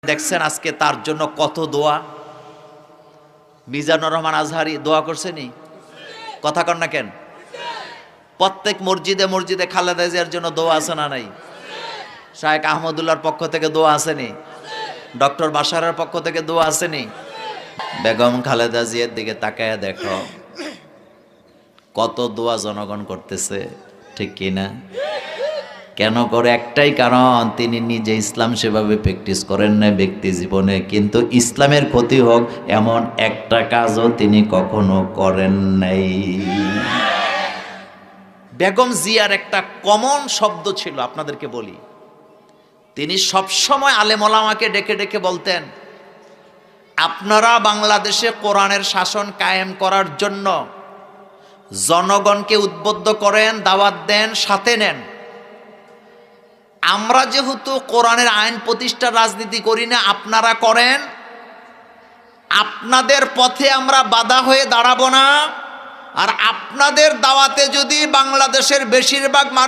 দেখছেন আজকে তার জন্য কত দোয়া। মিজানুর রহমান আজহারি দোয়া করছেনি? কথা কন না কেন? প্রত্যেক মসজিদে মসজিদে খালেদা জিয়ার জন্য দোয়া আছে না নাই? শায়েখ আহমদুল্লাহর পক্ষ থেকে দোয়া আসেনি? ডক্টর বাশারের পক্ষ থেকে দোয়া আসেনি? বেগম খালেদা জিয়ার দিকে তাকায়া দেখো কত দোয়া জনগণ করতেছে, ঠিক কিনা? কেন করে? একটাই কারণ, তিনি নিজে ইসলাম সেভাবে প্র্যাকটিস করেন না ব্যক্তি জীবনে, কিন্তু ইসলামের ক্ষতি হোক এমন একটা কাজও তিনি কখনো করেন নাই। বেগম জিয়ার একটা কমন শব্দ ছিল, আপনাদেরকে বলি। তিনি সবসময় আলেম ওলামাকে ডেকে ডেকে বলতেন, আপনারা বাংলাদেশে কোরআনের শাসন কায়েম করার জন্য জনগণকে উদ্বুদ্ধ করেন, দাওয়াত দেন, সাথে নেন। আমরা যেহেতু কোরআনের আইন প্রতিষ্ঠার রাজনীতি করি না, আপনারা করেন, আপনাদের পথে আমরা বাধা হয়ে দাঁড়াবো না। আর আপনাদের দাওয়াতে যদি বাংলাদেশের বেশিরভাগ মানুষ